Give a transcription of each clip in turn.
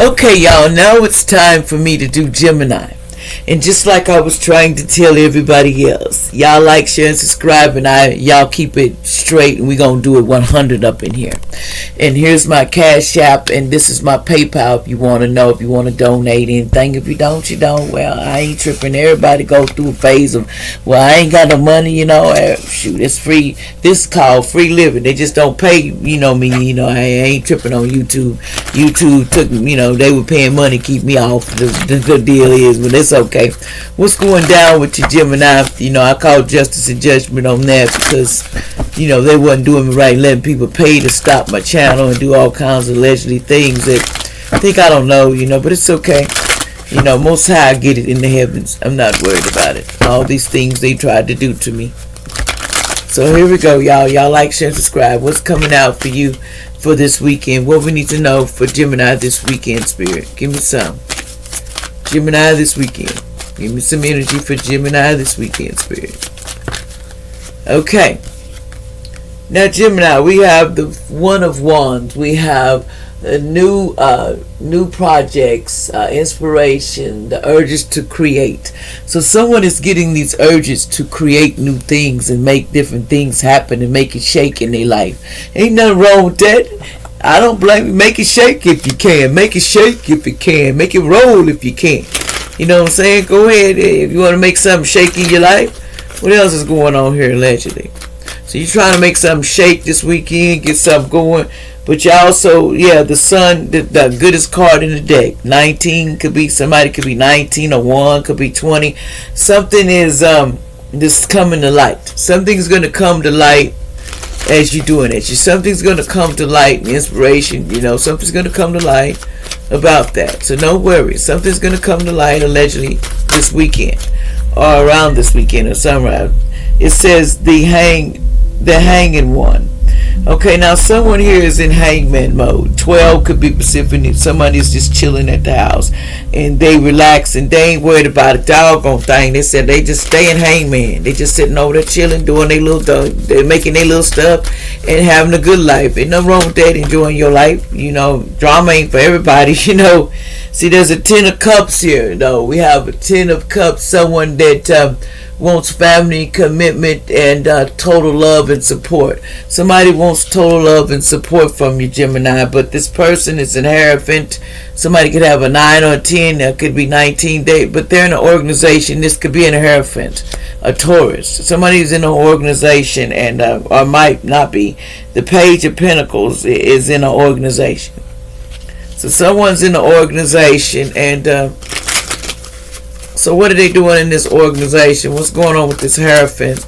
Okay, y'all, now it's time for me to do Gemini. And just like I was trying to tell everybody else, y'all like, share, and subscribe, and y'all keep it straight, and we're going to do it 100 up in here. And here's my Cash App, and this is my PayPal if you want to know, if you want to donate anything. If you don't, you don't. Well, I ain't tripping. Everybody go through a phase of, well, I ain't got no money, shoot, it's free. This is called free living. They just don't pay, me, I ain't tripping on YouTube. YouTube took, they were paying money to keep me off. The deal is, but it's okay. What's going down with your Gemini? I called justice and judgment on that because, they wasn't doing me right, letting people pay to stop my channel and do all kinds of allegedly things that I don't know, but it's okay. Most High get it in the heavens. I'm not worried about it. All these things they tried to do to me. So here we go, y'all. Y'all like, share, and subscribe. What's coming out for you for this weekend? What we need to know for Gemini this weekend, Spirit. Give me some. Gemini this weekend. Give me some energy for Gemini this weekend, Spirit. Okay. Now, Gemini, we have the One of Wands. We have new projects, inspiration, the urges to create. So someone is getting these urges to create new things and make different things happen and make it shake in their life. Ain't nothing wrong with that. I don't blame you. Make it shake if you can. Make it shake if you can. Make it roll if you can. You know what I'm saying? Go ahead. If you want to make something shake in your life. What else is going on here allegedly? So you're trying to make something shake this weekend, get something going. But you also, the sun, the goodest card in the deck. 19 could be, somebody could be 19 or 1, could be 20. Something is this coming to light. Something's going to come to light as you're doing it. Something's going to come to light, inspiration, something's going to come to light about that. So no worries. Something's going to come to light allegedly this weekend or around this weekend or somewhere. It says the hanging one. Okay, now someone here is in hangman mode. 12 could be Pacific. Somebody's just chilling at the house and they relax and they ain't worried about a doggone thing. They said they just stay in hangman. They just sitting over there chilling, doing their little, they're making their little stuff and having a good life. Ain't nothing wrong with that, enjoying your life. Drama ain't for everybody, See, there's a 10 of cups here, though. We have a 10 of cups, someone that wants family, commitment, and total love and support. Somebody wants total love and support from you, Gemini, but this person is an Hierophant. Somebody could have a 9 or a 10, that could be 19 days, but they're in an organization. This could be an Hierophant, a Taurus. Somebody's in an organization, and or might not be. The Page of Pentacles is in an organization. So someone's in an organization, and so what are they doing in this organization? What's going on with this Hierophant?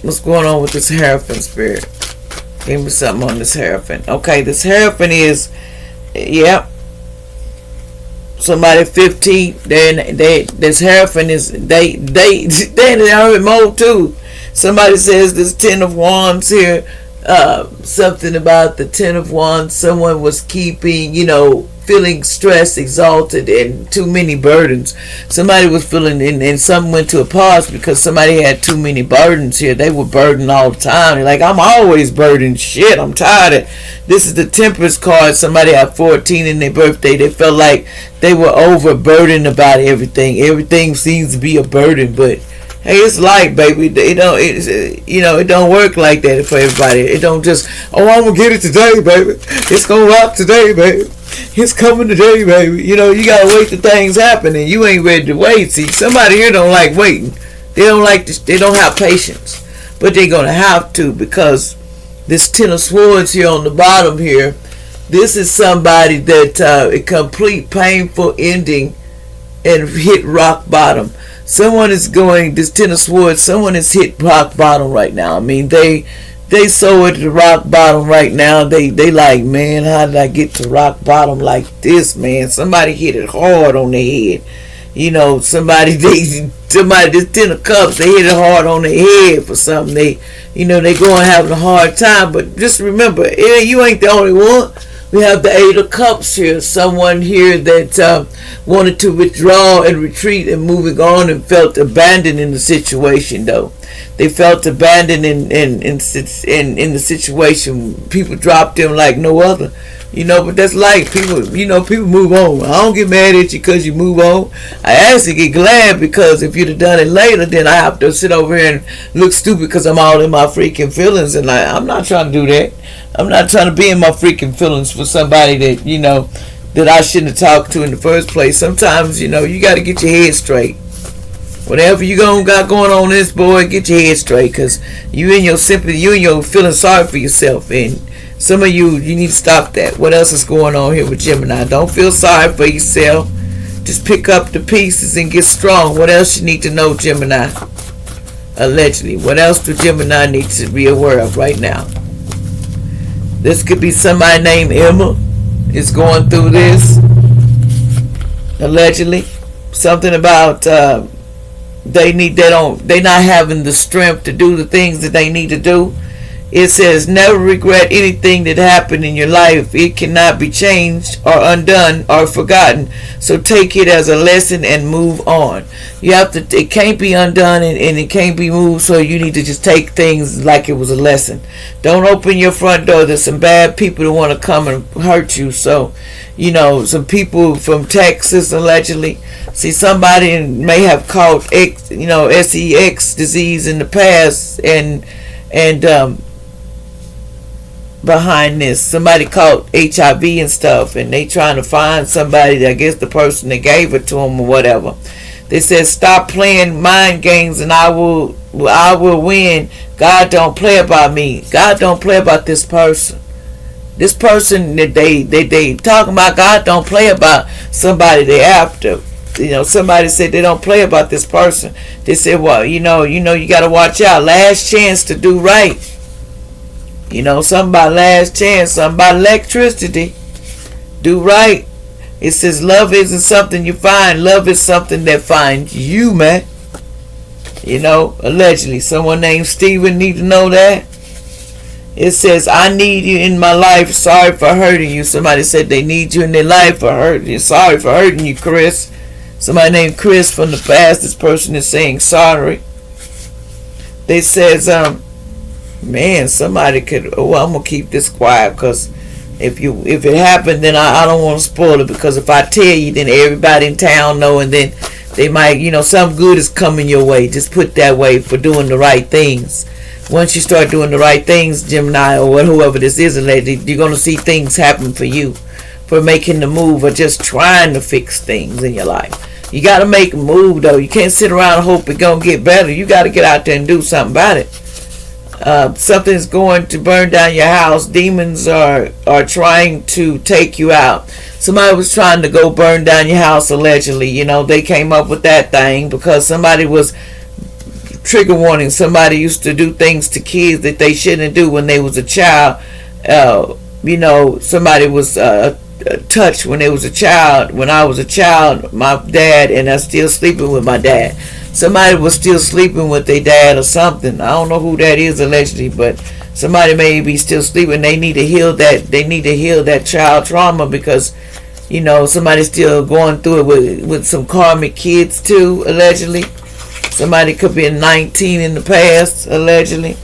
What's going on with this Hierophant, Spirit? Give me something on this Hierophant. Okay, this Hierophant is, somebody 15. This Hierophant is they in the hermit mode too. Somebody says this 10 of Wands here. Something about the 10 of Wands. Someone was keeping, feeling stressed, exalted, and too many burdens. Somebody was feeling, and some went to a pause because somebody had too many burdens here. They were burdened all the time. They're like, I'm always burdened. Shit, I'm tired of. This is the Temperance card. Somebody had 14 in their birthday. They felt like they were overburdened about everything. Everything seems to be a burden, but hey, it's light, baby. It don't work like that for everybody. It don't just, I'm gonna get it today, baby. It's gonna rock today, baby. It's coming today, baby. You gotta wait till things happen, and you ain't ready to wait. See, somebody here don't like waiting. They don't like this. They don't have patience, but they're gonna have to, because this 10 of Swords here on the bottom here. This is somebody that a complete painful ending and hit rock bottom. Someone is going, this 10 of Swords, someone is hit rock bottom right now. I mean, they so at the rock bottom right now. They like, man, how did I get to rock bottom like this, man? Somebody hit it hard on their head. Somebody, this 10 of Cups, they hit it hard on their head for something. They going having a hard time. But just remember, you ain't the only one. We have the 8 of Cups here. Someone here that wanted to withdraw and retreat and moving on and felt abandoned in the situation, though. They felt abandoned in the situation. People dropped them like no other. But that's life. People move on. I don't get mad at you because you move on. I actually get glad, because if you'd have done it later, then I have to sit over here and look stupid because I'm all in my freaking feelings. And I'm not trying to do that. I'm not trying to be in my freaking feelings for somebody that, that I shouldn't have talked to in the first place. Sometimes, you got to get your head straight. Whatever you got going on this, boy, get your head straight, because you in your sympathy, you in your feeling sorry for yourself. And some of you need to stop that. What else is going on here with Gemini? Don't feel sorry for yourself. Just pick up the pieces and get strong. What else you need to know, Gemini? Allegedly. What else do Gemini need to be aware of right now? This could be somebody named Emma is going through this. Allegedly. Something about they not having the strength to do the things that they need to do. It says, never regret anything that happened in your life. It cannot be changed or undone or forgotten. So take it as a lesson and move on. It can't be undone and it can't be moved, so you need to just take things like it was a lesson. Don't open your front door. There's some bad people that want to come and hurt you. So, some people from Texas allegedly. See, somebody may have caught SEX disease in the past and behind this, somebody caught HIV and stuff, and they trying to find somebody, I guess the person that gave it to them or whatever. They said, stop playing mind games and I will win. God don't play about me. God don't play about this person. This person that they talking about, God don't play about somebody they after. Somebody said they don't play about this person. They said, well, you got to watch out. Last chance to do right. Something about last chance, something about electricity. Do right. It says love isn't something you find. Love is something that finds you, man. Allegedly. Someone named Steven need to know that. It says, I need you in my life. Sorry for hurting you. Somebody said they need you in their life for hurting you. Sorry for hurting you, Chris. Somebody named Chris from the past. This person is saying sorry. They says, man, somebody could. Oh, I'm gonna keep this quiet, because if it happened, then I don't want to spoil it, because if I tell you, then everybody in town know, and then they might, some good is coming your way. Just put that way, for doing the right things. Once you start doing the right things, Gemini or whoever this is, you're gonna see things happen for you, for making the move or just trying to fix things in your life. You gotta make a move though. You can't sit around and hope it's gonna get better. You gotta get out there and do something about it. Something's going to burn down your house. Demons are trying to take you out. Somebody was trying to go burn down your house allegedly. They came up with that thing because somebody was trigger warning. Somebody used to do things to kids that they shouldn't do when they was a child. Somebody was touched when they was a child. When I was a child, my dad, and I'm still sleeping with my dad. Somebody was still sleeping with their dad or something. I don't know who that is allegedly, but somebody may be still sleeping. They need to heal that. They need to heal that child trauma, because somebody's still going through it with some karmic kids too, allegedly. Somebody could be 19 in the past, allegedly.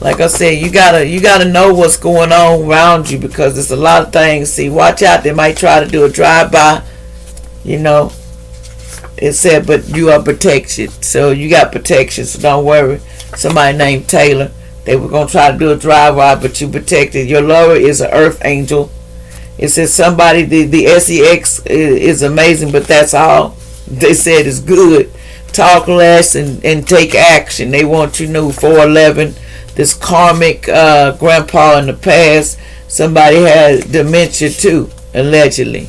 Like I said, you gotta know what's going on around you, because there's a lot of things. See, watch out. They might try to do a drive-by. It said, but you are protected. So you got protection, so don't worry. Somebody named Taylor, they were going to try to do a drive-by, but you protected. Your lover is an earth angel. It says somebody, the SEX is amazing, but that's all. They said it's good. Talk less and take action. They want you to know 411. This karmic grandpa in the past, somebody had dementia too, allegedly.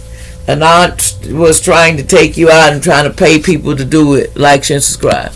An aunt was trying to take you out and trying to pay people to do it. Like, share, and subscribe.